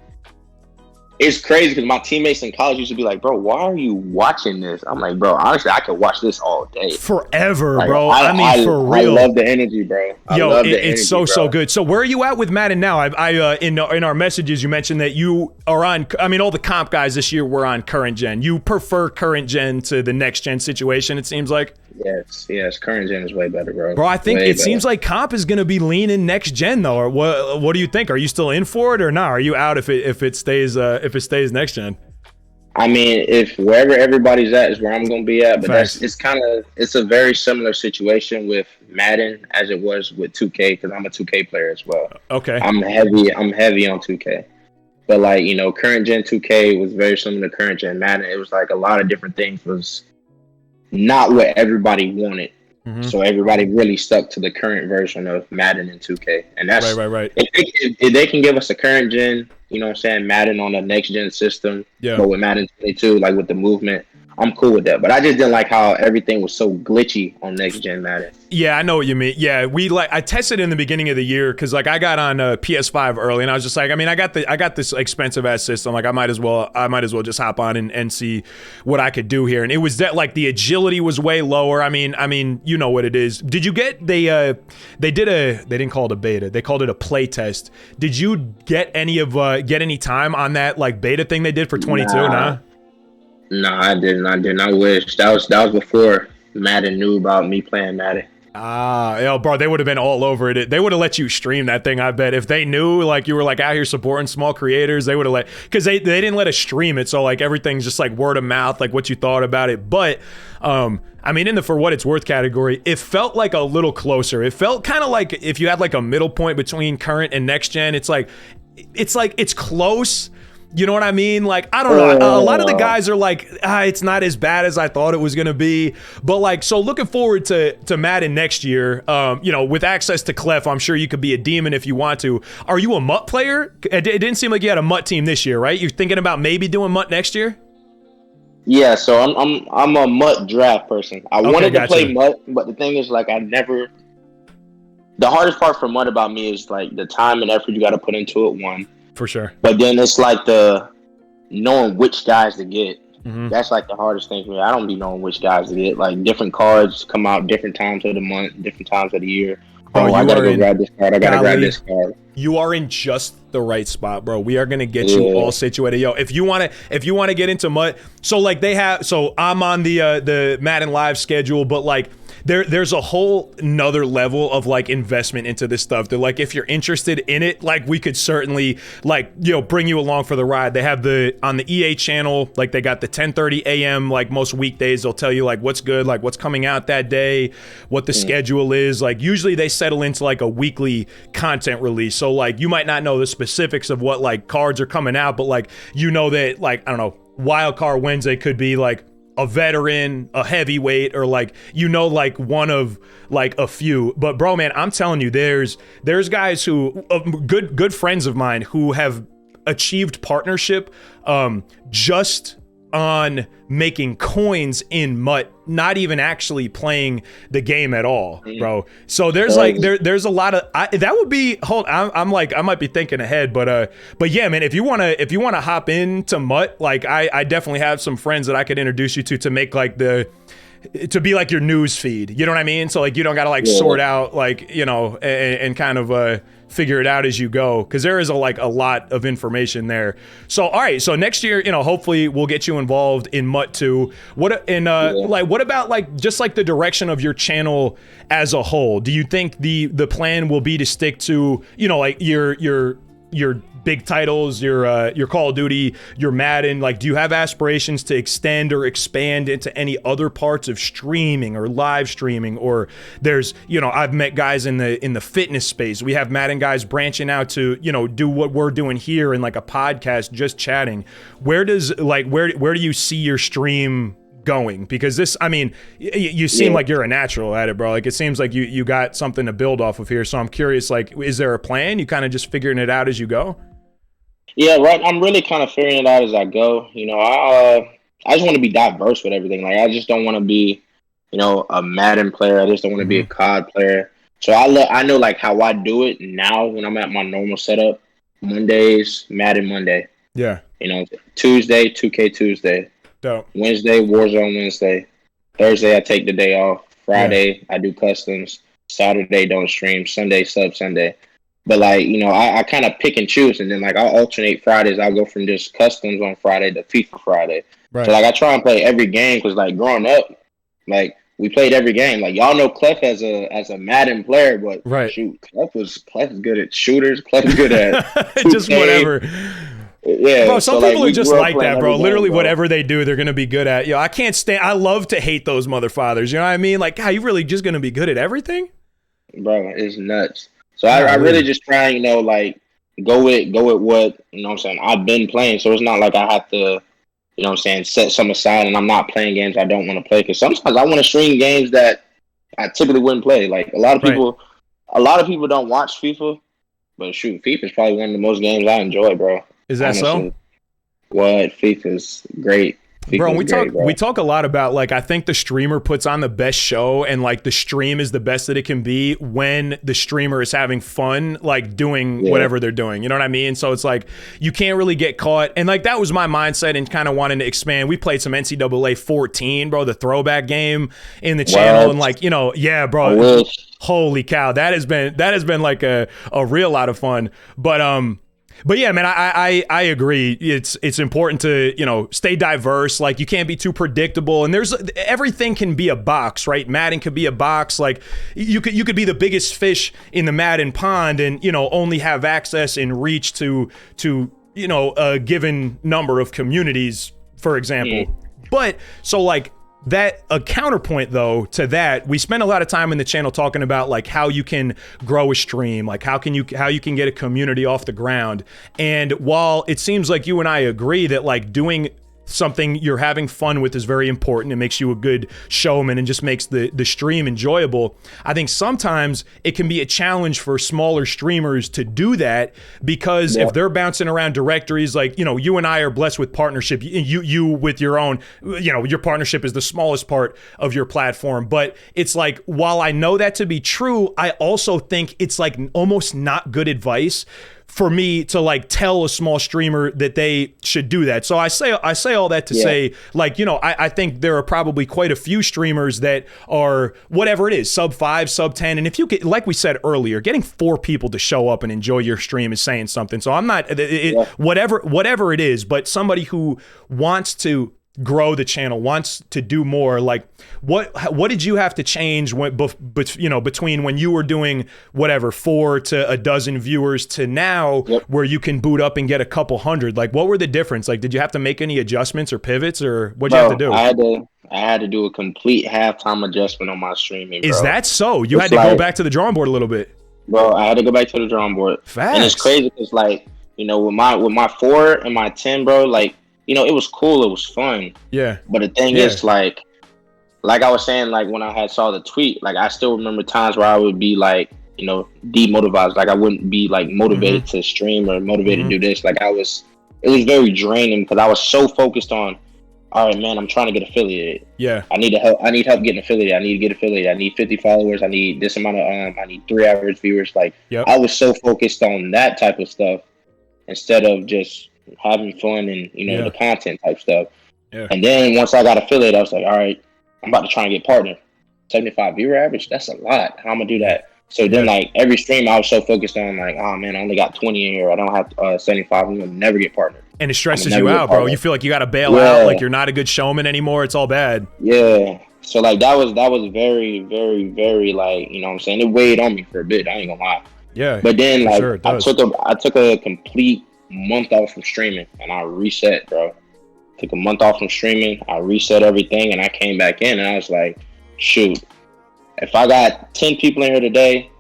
it's crazy because my teammates in college used to be like, bro, why are you watching this? I'm like, bro, honestly, I could watch this all day. Forever, like, bro. I mean, for real. I love the energy, bro. It's so good. So where are you at with Madden now? In our messages, you mentioned that you are on, I mean, all the comp guys this year were on current gen. You prefer current gen to the next gen situation, it seems like? Yes. Current gen is way better, bro. Bro, I think it seems like comp is going to be leaning next gen though. Or what do you think? Are you still in for it or not? Are you out if it stays next gen? I mean, if wherever everybody's at is where I'm going to be at, but it's a very similar situation with Madden as it was with 2K because I'm a 2K player as well. Okay. I'm heavy on 2K. But like, you know, current gen 2K was very similar to current gen Madden. It was like a lot of different things was not what everybody wanted. Mm-hmm. So everybody really stuck to the current version of Madden and 2K. And that's right. If they can give us a current gen, you know what I'm saying, Madden on a next gen system, but with Madden 22, like with the movement, I'm cool with that. But I just didn't like how everything was so glitchy on next gen Madden. Yeah, I know what you mean. Yeah, I tested in the beginning of the year because like I got on PS5 early, and I was just like, I mean, I got this expensive ass system. Like I might as well just hop on and see what I could do here. And it was that like the agility was way lower. I mean, you know what it is. Did you get they didn't call it a beta. They called it a play test. Did you get any time on that like beta thing they did for 22? Nah? No, I didn't. I wish that was before Madden knew about me playing Madden. Bro, they would have been all over it. They would have let you stream that thing, I bet. If they knew like you were like out here supporting small creators, they would have because they didn't let us stream it. So like everything's just like word of mouth, like what you thought about it. But I mean, in the for what it's worth category, it felt like a little closer. It felt kind of like if you had like a middle point between current and next gen, it's close. You know what I mean? Like, I don't know. A lot of the guys are like, it's not as bad as I thought it was going to be. But like, so looking forward to Madden next year, you know, with access to Clef, I'm sure you could be a demon if you want to. Are you a MUT player? It didn't seem like you had a MUT team this year, right? You're thinking about maybe doing MUT next year? Yeah, so I'm a MUT draft person. I wanted to play MUT, but the thing is like the hardest part for MUT about me is like the time and effort you got to put into it, one. For sure. But then it's like the knowing which guys to get. Mm-hmm. That's like the hardest thing for me. I don't be knowing which guys to get. Like different cards come out different times of the month, different times of the year. I gotta go grab this card. I gotta grab this card. You are in just the right spot, bro. We are gonna get you all situated. Yo, if you wanna get into MUT, so like I'm on the Madden Live schedule, but like there's a whole nother level of like investment into this stuff that like if you're interested in it, like we could certainly like, you know, bring you along for the ride. They have on the EA channel, like they got the 10:30 a.m. like most weekdays, they'll tell you like what's good, like what's coming out that day, what the schedule is. Like usually they settle into like a weekly content release. So like you might not know the specifics of what like cards are coming out, but like you know that like, I don't know, Wild Card Wednesday could be like a veteran, a heavyweight, or like, you know, like one of like a few. But bro, man, I'm telling you, there's guys who good friends of mine who have achieved partnership just on making coins in MUT, not even actually playing the game at all, bro. So there's like there's a lot of that would be I'm like I might be thinking ahead, but yeah, man, if you wanna hop into MUT, like I definitely have some friends that I could introduce you to make like to be like your news feed, you know what I mean? So like you don't gotta like sort out like, you know, and kind of figure it out as you go, because there is a lot of information there. So all right, so next year, you know, hopefully we'll get you involved in MUT 2. What about like just like the direction of your channel as a whole? Do you think the plan will be to stick to, you know, like your big titles, your Call of Duty, your Madden? Like, do you have aspirations to extend or expand into any other parts of streaming or live streaming? Or there's, you know, I've met guys in the fitness space. We have Madden guys branching out to, you know, do what we're doing here in like a podcast, just chatting. Where do you see your stream going? Because this, I mean, you seem like you're a natural at it, bro. Like, it seems like you got something to build off of here. So I'm curious, like, is there a plan? You kind of just figuring it out as you go? Yeah, right. I'm really kind of figuring it out as I go. I just want to be diverse with everything. Like, I just don't want to be, a Madden player. I just don't want to be a COD player. So I know like how I do it now when I'm at my normal setup. Mondays, Madden Monday. Yeah. Tuesday, 2K Tuesday. Dope. Wednesday, Warzone Wednesday. Thursday, I take the day off. Friday, I do customs. Saturday, don't stream. Sunday, sub Sunday. But like, I kind of pick and choose, and then like I'll alternate Fridays. I'll go from just customs on Friday to FIFA Friday. Right. So like I try and play every game because like growing up, like we played every game. Like y'all know Clef as a Madden player, but shoot, Clef is good at shooters. Clef is good at just whatever. Yeah, bro. Some people are just like that, bro. Literally, whatever they do, they're gonna be good at. I can't stand. I love to hate those motherfathers. You know what I mean? Like, God, you really just gonna be good at everything, bro? It's nuts. So I really just try, like go with what I'm saying. I've been playing, so it's not like I have to, set some aside and I'm not playing games I don't want to play. Because sometimes I want to stream games that I typically wouldn't play. Like a lot of people don't watch FIFA, but shoot, FIFA is probably one of the most games I enjoy, bro. Is that honestly. So? What? FIFA's great. Bro, we talk a lot about, like, I think the streamer puts on the best show, and like the stream is the best that it can be when the streamer is having fun, like doing whatever they're doing. You know what I mean? So it's like you can't really get caught. And like that was my mindset and kind of wanting to expand. We played some NCAA 14, bro, the throwback game in the channel, and like, bro, holy cow, that has been like a real lot of fun. But yeah, man, I agree. It's important to, stay diverse. Like, you can't be too predictable. And everything can be a box, right? Madden could be a box. Like, you could be the biggest fish in the Madden pond and, only have access and reach to a given number of communities, for example. But so like that, a counterpoint though to that, we spend a lot of time in the channel talking about like how you can grow a stream, like how you can get a community off the ground. And while it seems like you and I agree that like doing something you're having fun with is very important, it makes you a good showman and just makes the stream enjoyable, I think sometimes it can be a challenge for smaller streamers to do that, because if they're bouncing around directories, like, you and I are blessed with partnership, you with your own, your partnership is the smallest part of your platform. But it's like, while I know that to be true, I also think it's like almost not good advice for me to like tell a small streamer that they should do that. So I say all that to say, like, I think there are probably quite a few streamers that are, whatever it is, sub 5, sub 10. And if you get, like we said earlier, getting 4 people to show up and enjoy your stream is saying something. So I'm not, whatever it is, but somebody who wants to grow the channel, wants to do more, like what did you have to change between when you were doing whatever 4 to a dozen viewers to now where you can boot up and get a couple hundred? Like, what were the difference? Like, did you have to make any adjustments or pivots, or what'd you have to do? I had to do a complete halftime adjustment on my streaming, bro. Is that so? You had to go back to the drawing board a little bit. Bro, I had to go back to the drawing board. Facts. And it's crazy because, like, with my 4 and my 10, bro, like, it was cool. It was fun. Yeah. But the thing is, like I was saying, like when I saw the tweet, like I still remember times where I would be like, demotivated. Like I wouldn't be like motivated to stream or motivated to do this. Like it was very draining because I was so focused on, all right, man, I'm trying to get affiliated. Yeah. I need help getting affiliated. I need to get affiliated. I need 50 followers. I need this amount of, I need 3 average viewers. Like I was so focused on that type of stuff instead of just having fun and the content type stuff. And then once I got affiliated, I was like, all right, I'm about to try and get partner. 75 viewer average, that's a lot. How I'm gonna do that? So then like every stream I was so focused on, like, oh man, I only got 20 in here, I don't have 75, I'm gonna never get partner. And it stresses you out, bro. You feel like you gotta bail out, like you're not a good showman anymore. It's all bad. So like that was very, very, very, like, what I'm saying, it weighed on me for a bit, I ain't gonna lie. But then like I took a complete month off from streaming and I reset, bro. Took a month off from streaming, I reset everything, and I came back in and I was like, shoot, if I got 10 people in here today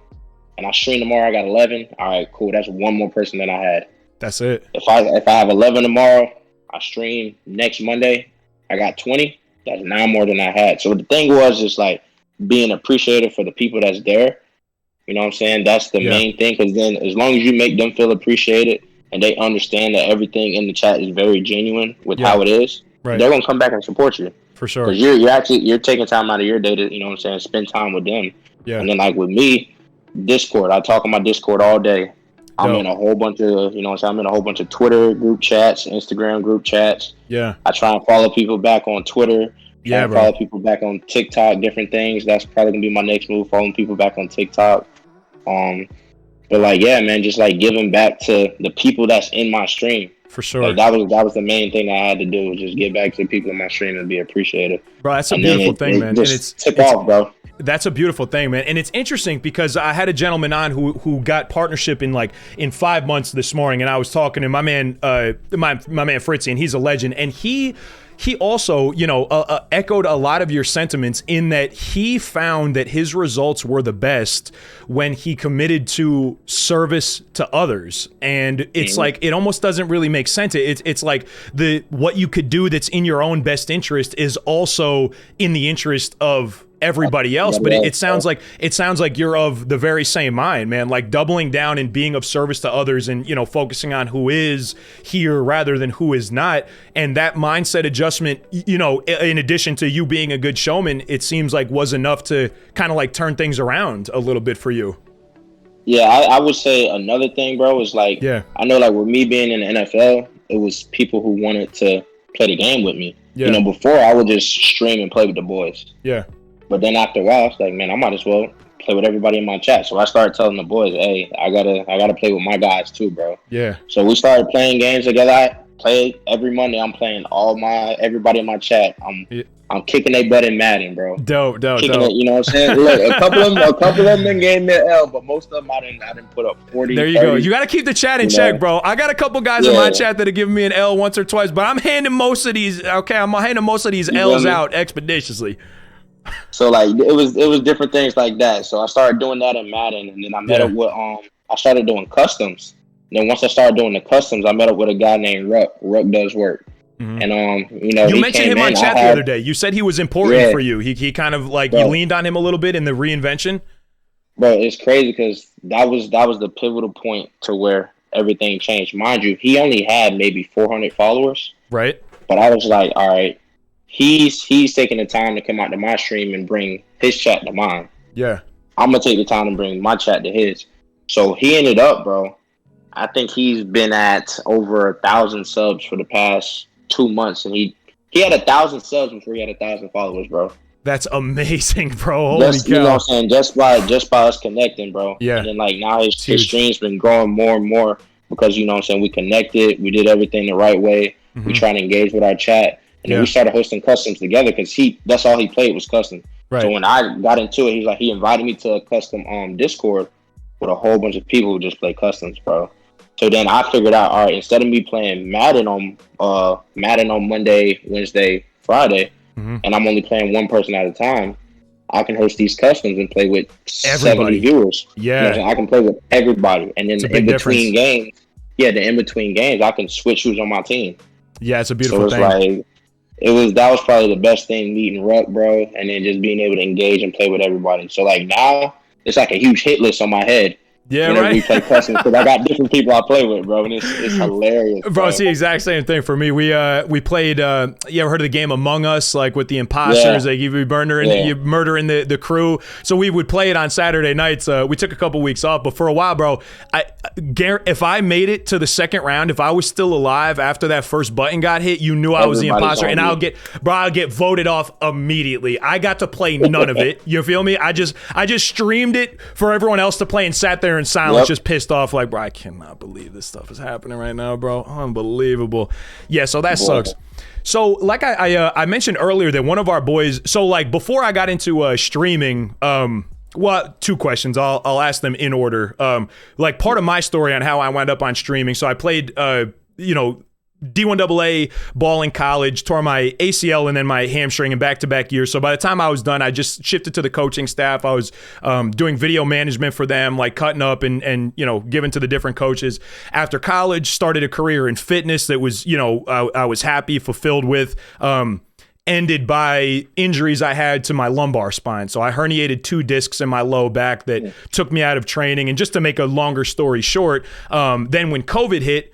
and I stream tomorrow, I got 11, all right, cool, that's one more person than I had. That's it. If I have 11 tomorrow, I stream next Monday, I got 20, That's now more than I had. So the thing was just like being appreciative for the people that's there. You know what I'm saying? That's the main thing. Because then as long as you make them feel appreciated and they understand that everything in the chat is very genuine with how it is, they're going to come back and support you. For sure. Because you're taking time out of your day to, you know what I'm saying, spend time with them. Yeah. And then like with me, Discord, I talk on my Discord all day. I'm in a whole bunch of, you know what I'm saying, I'm in a whole bunch of Twitter group chats, Instagram group chats. Yeah. I try and follow people back on Twitter. Yeah, bro. Follow people back on TikTok, different things. That's probably going to be my next move, following people back on TikTok. But like, yeah, man, just like giving back to the people that's in my stream. For sure. Like, that was the main thing I had to do, was just get back to the people in my stream and be appreciated. Bro, that's a beautiful thing, man. Just and it's took off, bro. That's a beautiful thing, man. And it's interesting because I had a gentleman on who got partnership in 5 months this morning, and I was talking to my man Fritzy, and he's a legend, and he also, you know, echoed a lot of your sentiments in that he found that his results were the best when he committed to service to others. And it's like, it almost doesn't really make sense. It's like what you could do that's in your own best interest is also in the interest of everybody else. But it sounds like you're of the very same mind, man, like doubling down and being of service to others and, you know, focusing on who is here rather than who is not. And that mindset adjustment, you know, in addition to you being a good showman, it seems like was enough to kind of like turn things around a little bit for you. Yeah, I would say another thing, bro, is like, I know like with me being in the NFL, it was people who wanted to play the game with me. You know, before I would just stream and play with the boys. Yeah. But then after a while, I was like, man, I might as well play with everybody in my chat. So I started telling the boys, hey, I gotta play with my guys too, bro. Yeah. So we started playing games together. I play every Monday. I'm playing everybody in my chat. I'm kicking their butt in Madden, bro. Dope. It, you know what I'm saying? Look, a couple of them gave me an L, but most of them I didn't put up 40. There you 30, go. You got to keep the chat in check, bro. I got a couple guys in my chat that have given me an L once or twice, but I'm handing most of these. Okay, I'm handing most of these L's out expeditiously. So like it was different things like that. So I started doing that in Madden, and then I met up with I started doing customs. And then once I started doing the customs, I met up with a guy named Ruck. Ruck does work. Mm-hmm. And you know, you mentioned him on chat the other day. You said he was important for you. He kind of like you leaned on him a little bit in the reinvention. Bro, it's crazy because that was the pivotal point to where everything changed. Mind you, he only had maybe 400 followers. Right. But I was like, all right, he's taking the time to come out to my stream and bring his chat to mine. Yeah. I'm gonna take the time to bring my chat to his. So he ended up, bro, I think he's been at over 1,000 subs for the past 2 months, and he had 1,000 subs before he had 1,000 followers, bro. That's amazing, bro. Holy cow. You know what I'm saying? Just by us connecting, bro. Yeah. And then like now his stream's been growing more and more because, you know what I'm saying, we connected, we did everything the right way. Mm-hmm. We try to engage with our chat. And then we started hosting customs together because that's all he played was custom. Right. So when I got into it, he invited me to a custom Discord with a whole bunch of people who just play customs, bro. So then I figured out, all right, instead of me playing Madden on Monday, Wednesday, Friday, and I'm only playing one person at a time, I can host these customs and play with 70 viewers. Yeah. You know, I can play with everybody. And then in between games, I can switch who's on my team. Yeah, it's a beautiful thing. Like, that was probably the best thing, meeting Ruck, bro, and then just being able to engage and play with everybody. So like now it's like a huge hit list on my head. Yeah, whenever we play customs, because I got different people I play with, bro, and it's hilarious. Bro, it's the exact same thing for me. We played. You ever heard of the game Among Us? Like with the imposters, like you murdering the crew. So we would play it on Saturday nights. We took a couple weeks off, but for a while, bro, if I made it to the second round, if I was still alive after that first button got hit, you knew I was the imposter, and I'll get voted off immediately. I got to play none of it. You feel me? I just streamed it for everyone else to play and sat there in silence, just pissed off, like, bro, I cannot believe this stuff is happening right now, bro. Unbelievable. Yeah, so that sucks. So like I mentioned earlier that one of our boys, so like before I got into streaming, well, two questions. I'll ask them in order. Like part of my story on how I wound up on streaming. So I played, D1AA ball in college, tore my ACL and then my hamstring in back-to-back years. So by the time I was done, I just shifted to the coaching staff. I was doing video management for them, like cutting up and giving to the different coaches. After college, started a career in fitness that was, I was happy, fulfilled with. ended by injuries I had to my lumbar spine. So I herniated 2 discs in my low back that took me out of training. And just to make a longer story short, then when COVID hit,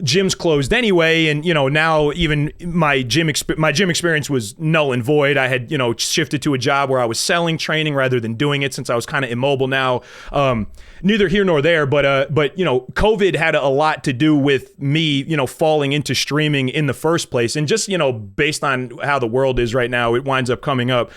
gyms closed anyway, and now even my gym experience was null and void. I had shifted to a job where I was selling training rather than doing it, since I was kind of immobile now. Neither here nor there, but COVID had a lot to do with me falling into streaming in the first place, and just based on how the world is right now, it winds up coming up.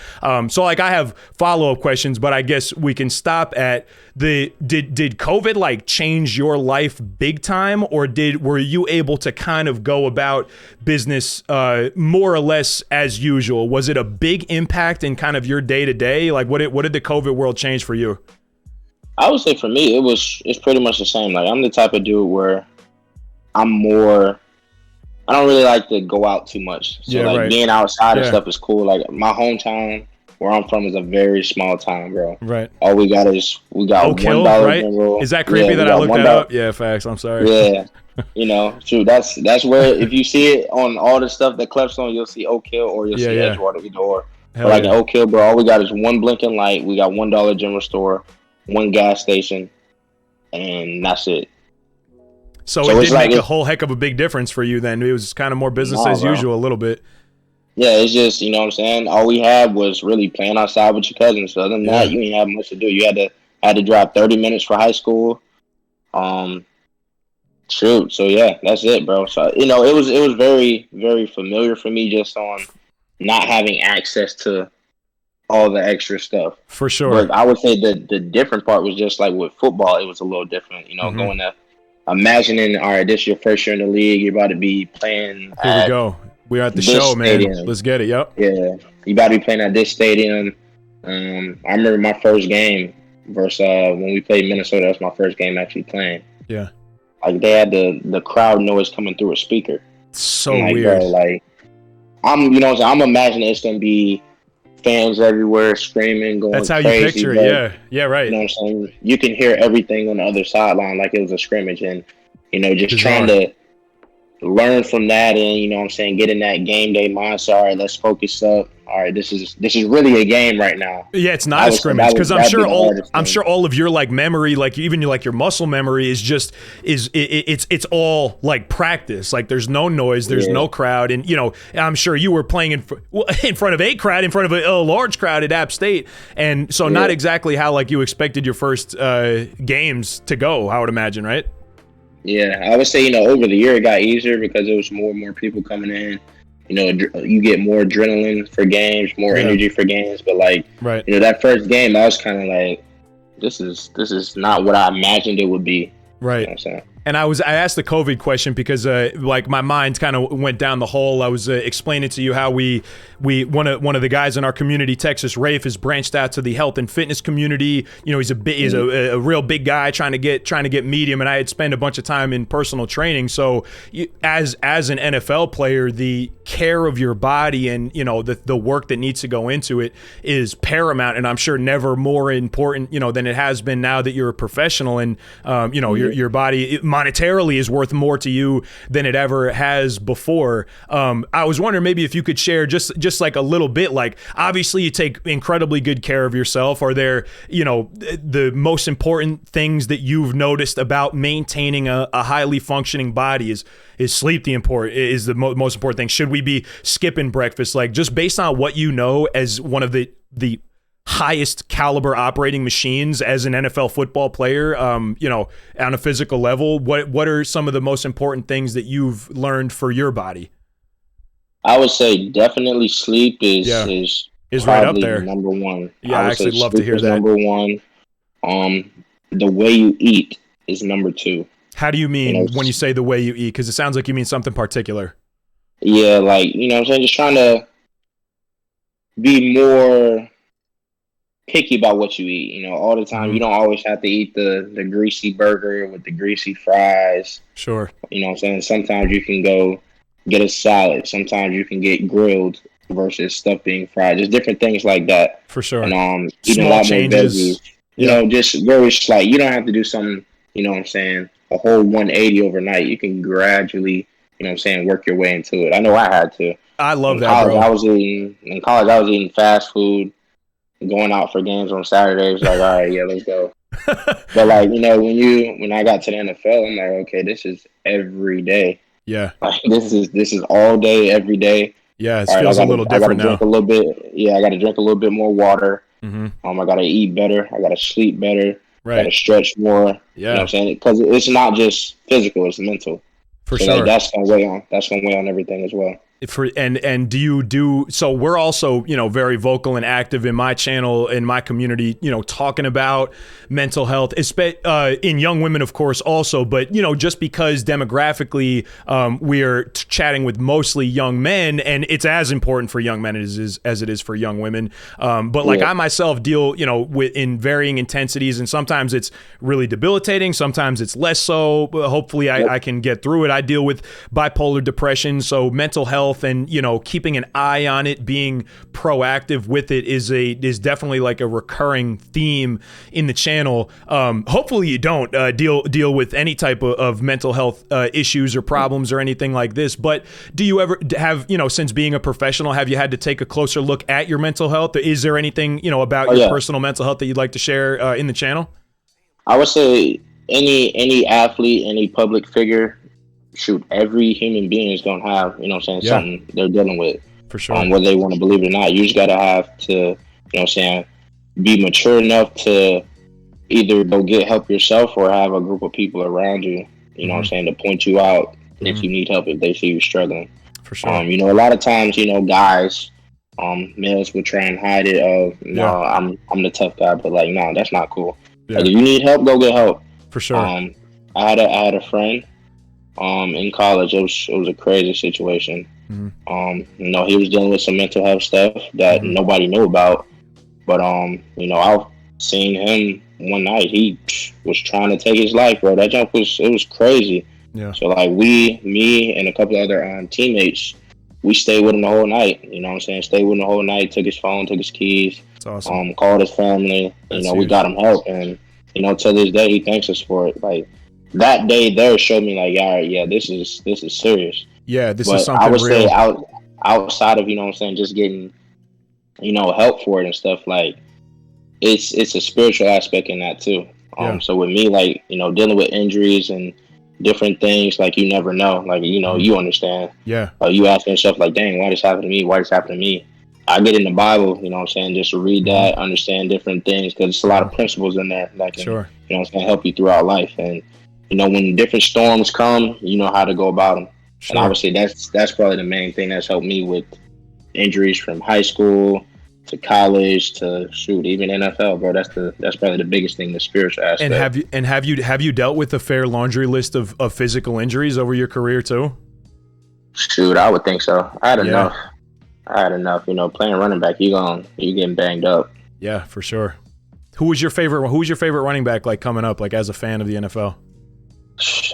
So like I have follow-up questions, but I guess we can stop at did COVID like change your life big time, or were you able to kind of go about business more or less as usual? Was it a big impact in kind of your day to day? Like what did the COVID world change for you? I would say for me, it's pretty much the same. Like I'm the type of dude where I don't really like to go out too much. So being outside and stuff is cool. Like my hometown where I'm from is a very small town, bro. Right. All we got Oak Hill, $1 right? general. Is that creepy that I looked that up? Yeah, facts. I'm sorry. Yeah. True. That's where if you see it on all the stuff that Clef's on, you'll see Oak Hill or you'll see Edgewater either or. But like in Oak Hill, bro, all we got is one blinking light. We got $1 general store, one gas station, and that's it. So it didn't make a whole heck of a big difference for you then. It was kind of more business as usual a little bit. Yeah, it's just, what I'm saying? All we had was really playing outside with your cousins. So other than that, you didn't have much to do. You had to drive 30 minutes for high school. Shoot. So yeah, that's it, bro. So it was very, very familiar for me just on not having access to all the extra stuff. For sure. But I would say the different part was just like with football, it was a little different. Going to imagining, all right, this is your first year in the league, you're about to be playing. Here we go. We're at the show, man. Stadium. Let's get it. Yep. Yeah, you about to be playing at this stadium. I remember my first game versus when we played Minnesota. That was my first game actually playing. Yeah. Like they had the crowd noise coming through a speaker. So weird. Bro, like I'm imagining it's gonna be fans everywhere screaming, going crazy. That's how you picture it. Yeah, right. You know what I'm saying? You can hear everything on the other sideline like it was a scrimmage, and just trying to learn from that, and get in that game day mindset. All right, let's focus up. All right, this is really a game right now. Yeah, it's not a scrimmage, because I'm sure all of your like memory, like even your muscle memory is just it's all like practice. Like there's no noise, there's no crowd, and I'm sure you were playing in front of a crowd, in front of a large crowd at App State, and so not exactly how like you expected your first games to go, I would imagine, right? Yeah, I would say, over the year it got easier because there was more and more people coming in. You get more adrenaline for games, more energy for games. But that first game, I was kind of like, this is not what I imagined it would be. Right. You know what I'm saying? And I asked the COVID question because my mind kind of went down the hole. I was explaining to you how we one of the guys in our community, Texas Rafe, has branched out to the health and fitness community. He's a real big guy trying to get medium, and I had spent a bunch of time in personal training. So as an NFL player, the care of your body and the work that needs to go into it is paramount, and I'm sure never more important than it has been now that you're a professional, and your body monetarily is worth more to you than it ever has before. I was wondering maybe if you could share just like a little bit, like obviously you take incredibly good care of yourself. Are there, the most important things that you've noticed about maintaining a highly functioning body? Is sleep the most important thing? Should we be skipping breakfast? Like just based on what as one of the highest caliber operating machines as an NFL football player, on a physical level, what are some of the most important things that you've learned for your body? I would say definitely sleep is right up there. Number one. Yeah, I actually love to hear that. Number one. The way you eat is number two. How do you mean when you say the way you eat? Because it sounds like you mean something particular. Yeah, like, what I'm saying, just trying to be more picky about what you eat. All the time. You don't always have to eat the greasy burger with the greasy fries. Sure. What I'm saying? Sometimes you can go get a salad. Sometimes you can get grilled versus stuff being fried. Just different things like that. For sure. And eating a lot more veggies. Just very slight. You don't have to do something, what I'm saying, a whole 180 overnight. You can gradually, work your way into it. I know I had to. I love that, college, bro. in college, I was eating fast food, going out for games on Saturdays. Like, all right, yeah, let's go. But like, when I got to the NFL, I'm like, okay, this is every day. Yeah. Like, this is all day, every day. Yeah, it All right, feels a little different I gotta now. drink a little bit. Yeah, I gotta drink a little bit more water. Mm-hmm. I gotta eat better. I gotta sleep better. Right. Gotta stretch more. Yeah. You know what I'm saying? Because it's not just physical; it's mental. For so sure. Like, that's gonna weigh on everything as well. And do you do so? We're also very vocal and active in my channel, in my community, talking about mental health, in young women, of course, also. But just because demographically we're chatting with mostly young men, and it's as important for young men as it is for young women. But like, I myself deal with in varying intensities, and sometimes it's really debilitating, sometimes it's less so. But hopefully I can get through it. I deal with bipolar depression, so mental health and keeping an eye on it, being proactive with it is definitely like a recurring theme in the channel. Hopefully you don't deal with any type of mental health issues or problems or anything like this, but do you ever have, since being a professional, have you had to take a closer look at your mental health? Is there anything about your personal mental health that you'd like to share in the channel? I would say any athlete, any public figure, shoot, every human being is gonna have, something they're dealing with. For sure. Whether they want to believe it or not. You just gotta have to, be mature enough to either go get help yourself or have a group of people around you, to point you out if you need help, if they see you struggling. For sure. A lot of times, guys, males would try and hide it I'm the tough guy, but like, no, that's not cool. Yeah. Like, if you need help, go get help. For sure. I had a friend in college. It was a crazy situation. He was dealing with some mental health stuff that nobody knew about. But I've seen him one night. He was trying to take his life, bro. That jump was crazy. Yeah. So like, me and a couple of other teammates, we stayed with him the whole night. Stayed with him the whole night. Took his phone, took his keys. That's awesome. Called his family. We got him help, and to this day he thanks us for it. Like, that day there showed me like, all right, yeah, this is serious. Yeah, this but is something I would real. say outside of just getting help for it and stuff, like, it's a spiritual aspect in that too. So with me, like, dealing with injuries and different things, like, you never know, like, you understand. Yeah. You asking yourself like, dang, why this happened to me? Why this happened to me? I get in the Bible, just to read that, understand different things, because it's a lot of principles in there that can, help you throughout life. And when different storms come, you know how to go about them. Sure. And obviously that's probably the main thing that's helped me with injuries from high school to college to even NFL, bro. That's probably the biggest thing, the spiritual aspect. And have you dealt with a fair laundry list of physical injuries over your career too? Shoot, I would think so. I had enough. Playing running back, you getting banged up. Yeah, for sure. Who was your favorite running back, like, coming up, like, as a fan of the NFL?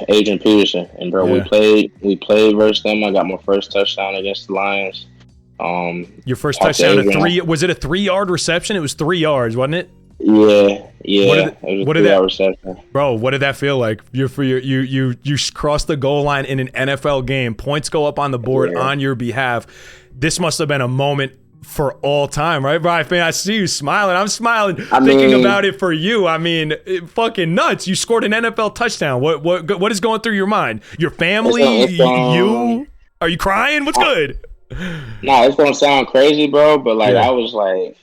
Adrian Peterson. And bro, we played versus them. I got my first touchdown against the Lions. Your first touchdown, was it a 3-yard reception? It was 3 yards, wasn't it? Yeah. What did that reception? Bro, what did that feel like? You crossed the goal line in an NFL game. Points go up on the board on your behalf. This must have been a moment for all time, right, Brian? I see you smiling. I'm smiling thinking about it for you. I mean, fucking nuts. You scored an NFL touchdown. What is going through your mind? Your family? You? Are you crying? What's good? Nah, it's gonna sound crazy, bro, but like, I was like,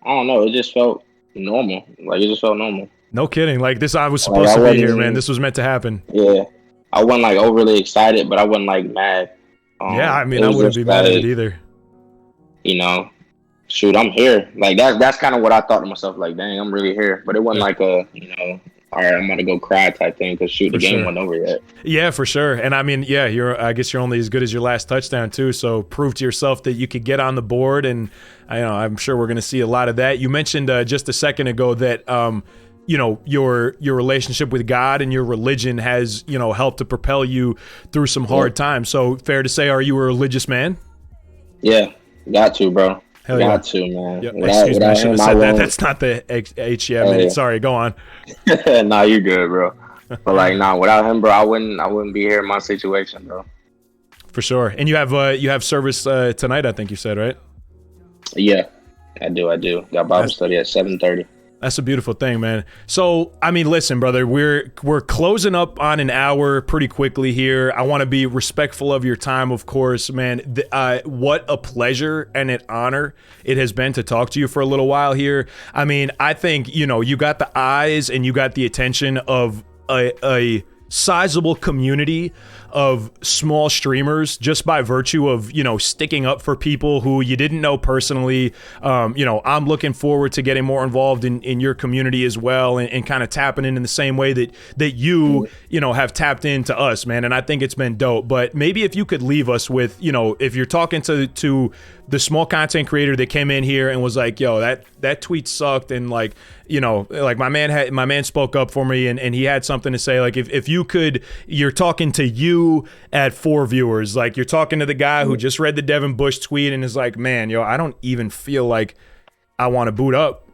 I don't know. It just felt normal. Like, it just felt normal. No kidding. Like, this, I was supposed to be here, man. This was meant to happen. Yeah. I wasn't like overly excited, but I wasn't like mad. I wouldn't be mad at it either. Shoot, I'm here. Like, that's kind of what I thought to myself. Like, dang, I'm really here. But it wasn't like a, all right, I'm gonna go cry type thing, because the game wasn't over yet. Yeah, for sure. And I mean, I guess you're only as good as your last touchdown too. So prove to yourself that you could get on the board, and I'm sure we're gonna see a lot of that. You mentioned just a second ago that your relationship with God and your religion has helped to propel you through some hard times. So fair to say, are you a religious man? Yeah, got to, bro. Hell got to, man. Yep. Excuse me, I should have said that. That's not the minute. Sorry, go on. Nah, you're good, bro. But like, without him, bro, I wouldn't be here in my situation, bro. For sure. And you have service tonight, I think you said, right? Yeah, I do. Got Bible study at 7:30. That's a beautiful thing, man. So, I mean, listen, brother, we're closing up on an hour pretty quickly here. I want to be respectful of your time, of course, man. What a pleasure and an honor it has been to talk to you for a little while here. I mean, I think, you got the eyes and you got the attention of a sizable community of small streamers just by virtue of, sticking up for people who you didn't know personally. I'm looking forward to getting more involved in your community as well and kind of tapping in the same way that you have tapped into us, man. And I think it's been dope. But maybe if you could leave us with, if you're talking to the small content creator that came in here and was like, yo, that tweet sucked, and like my man spoke up for me and he had something to say. Like if you're talking to you at 4 viewers, like you're talking to the guy who just read the Devin Bush tweet and is like, man, I don't even feel like I want to boot up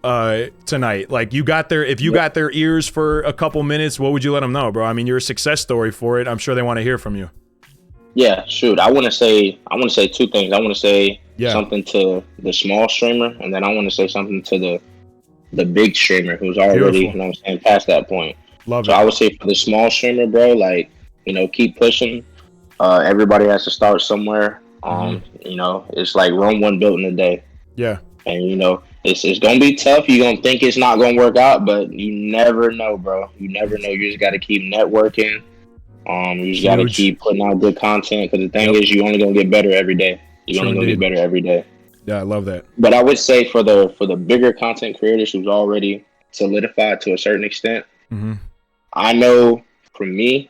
tonight. Like if you got their ears for a couple minutes, what would you let them know, bro? I mean, you're a success story for it. I'm sure they want to hear from you. Yeah, shoot. I want to say 2 things. I want to say something to the small streamer, and then I want to say something to the big streamer who's already, past that point. Love so it. I would say for the small streamer, bro, like, keep pushing. Everybody has to start somewhere. It's like Rome wasn't built in a day. Yeah. And, it's going to be tough. You're going to think it's not going to work out, but you never know, bro. You never know. You just got to keep networking. You just got to keep putting out good content, because the thing is, you're only going to get better every day. You're only going to get better every day. Yeah, I love that. But I would say for the bigger content creators who's already solidified to a certain extent, I know for me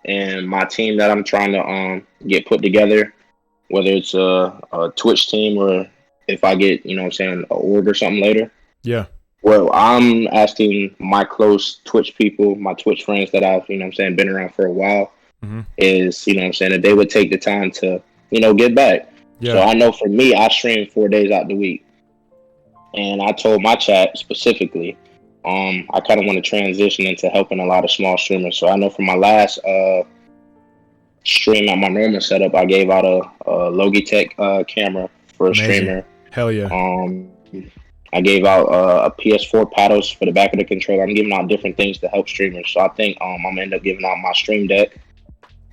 and my team that I'm trying to get put together, whether it's a Twitch team or if I get, an org or something later. Yeah. Well, I'm asking my close Twitch people, my Twitch friends that I've, been around for a while, is, that they would take the time to, get back. Yeah. So I know for me, I stream 4 days out the week. And I told my chat specifically, I kind of want to transition into helping a lot of small streamers. So I know for my last stream at my normal setup, I gave out a Logitech camera for a streamer. Hell yeah. I gave out a PS4 paddles for the back of the controller. I'm giving out different things to help streamers. So I think I'm going to end up giving out my stream deck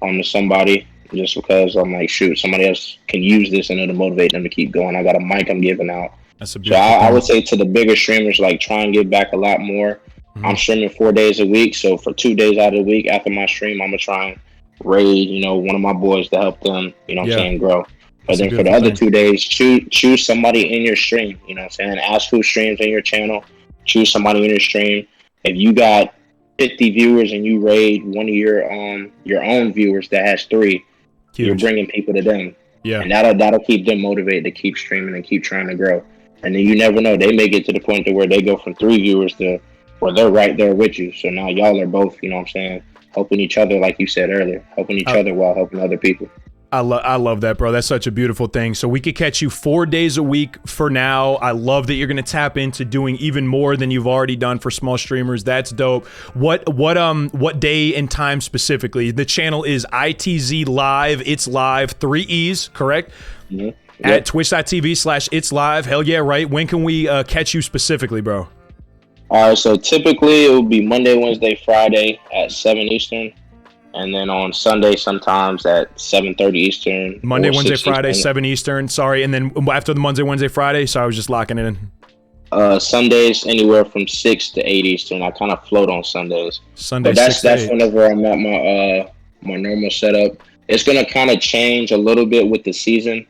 to somebody, just because I'm like, shoot, somebody else can use this and it'll motivate them to keep going. I got a mic I'm giving out. That's a so I would say to the bigger streamers, like, try and give back a lot more. I'm streaming 4 days a week. So for 2 days out of the week after my stream, I'm going to try and raid, one of my boys to help them, grow. But then for the other 2 days, choose somebody in your stream, ask who streams in your channel, choose somebody in your stream. If you got 50 viewers and you raid one of your own viewers that has 3, you're bringing people to them. Yeah. And that'll keep them motivated to keep streaming and keep trying to grow. And then you never know, they may get to the point to where they go from 3 viewers to where they're right there with you. So now y'all are both, helping each other, like you said earlier, helping each other while helping other people. I love that, bro. That's such a beautiful thing. So we could catch you 4 days a week for now. I love that you're going to tap into doing even more than you've already done for small streamers. That's dope. What day and time specifically? The channel is ITZ Live. It's live, 3 E's, correct? Yep. At twitch.tv/it's live. Hell yeah, right? When can we catch you specifically, bro? All right, so typically it will be Monday, Wednesday, Friday at 7 Eastern. And then on Sunday, sometimes at 7:30 Eastern. Monday, Wednesday, Friday, 7 Eastern. Sorry. And then after the Monday, Wednesday, Friday. So I was just locking it in. Sundays, anywhere from 6 to 8 Eastern. I kind of float on Sundays. Sundays, but that's whenever I'm at my normal setup. It's going to kind of change a little bit with the season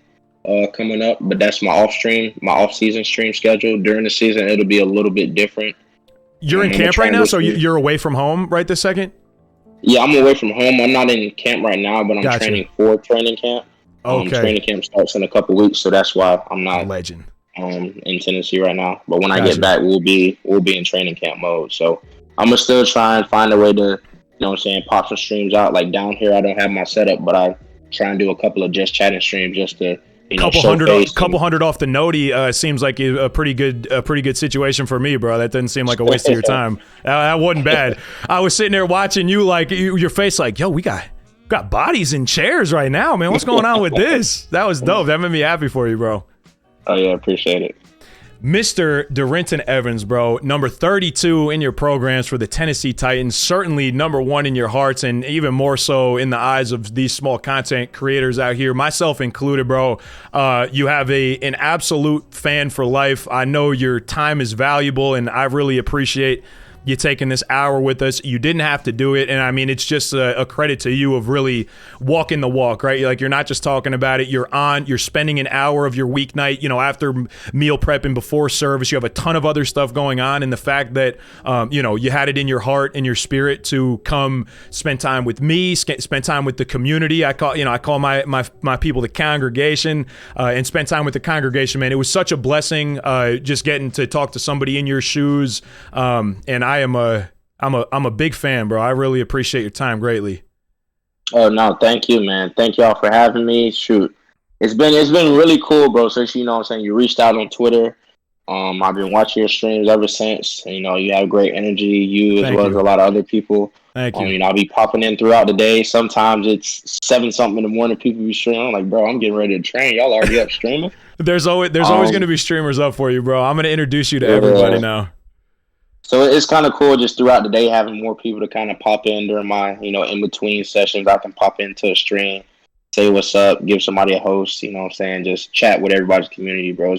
coming up. But that's my off-season stream schedule. During the season, it'll be a little bit different. You're in camp right now? So you're away from home right this second? Yeah, I'm away from home. I'm not in camp right now, but I'm training for training camp. Okay. Training camp starts in a couple weeks, so that's why I'm not legend in Tennessee right now. But when I get back, we'll be in training camp mode. So I'm gonna still try and find a way to, pop some streams out. Like down here, I don't have my setup, but I try and do a couple of just chatting streams just to. Couple hundred off the noti seems like a pretty good situation for me, bro. That doesn't seem like a waste of your time. That wasn't bad. I was sitting there watching you, like your face, like, yo, we got got bodies in chairs right now, man. What's going on with this? That was dope. That made me happy for you, bro. Oh, yeah, appreciate it. Mr. Darrynton Evans, bro, number 32 in your programs for the Tennessee Titans, certainly number 1 in your hearts, and even more so in the eyes of these small content creators out here, myself included, bro. You have an absolute fan for life. I know your time is valuable, and I really appreciate you taking this hour with us. You didn't have to do it, and I mean, it's just a credit to you of really walking the walk, right? Like, you're not just talking about it. You're spending an hour of your weeknight, after meal prep and before service. You have a ton of other stuff going on, and the fact that you had it in your heart and your spirit to come spend time with me, spend time with the community. I call my people the congregation, and spend time with the congregation, man. It was such a blessing, just getting to talk to somebody in your shoes, and I'm a big fan, bro. I really appreciate your time greatly. Oh no, thank you, man. Thank y'all for having me. Shoot, it's been really cool, bro. Since what I'm saying, you reached out on Twitter. I've been watching your streams ever since. You have great energy. You as well as a lot of other people. Thank you. I'll be popping in throughout the day. Sometimes it's 7-something in the morning. People be streaming. I'm like, bro, I'm getting ready to train. Y'all already up streaming? There's always going to be streamers up for you, bro. I'm going to introduce you to everybody now. So it's kind of cool just throughout the day having more people to kind of pop in during my, in between sessions. I can pop into a stream, say what's up, give somebody a host, just chat with everybody's community, bro.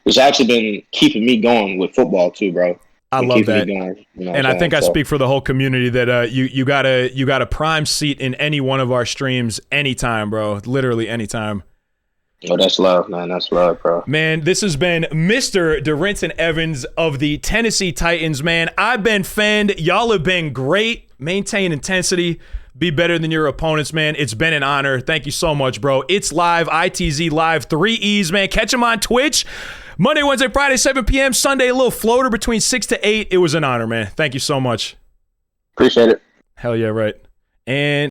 It's actually been keeping me going with football too, bro. I love that. And I think I speak for the whole community that you got a prime seat in any one of our streams anytime, bro. Literally anytime. Oh, that's love, man. That's love, bro. Man, this has been Mr. Darrynton Evans of the Tennessee Titans, man. I've been Fend. Y'all have been great. Maintain intensity. Be better than your opponents, man. It's been an honor. Thank you so much, bro. It's live. ITZ live. 3 E's, man. Catch them on Twitch. Monday, Wednesday, Friday, 7 p.m. Sunday, a little floater between 6 to 8. It was an honor, man. Thank you so much. Appreciate it. Hell yeah, right. And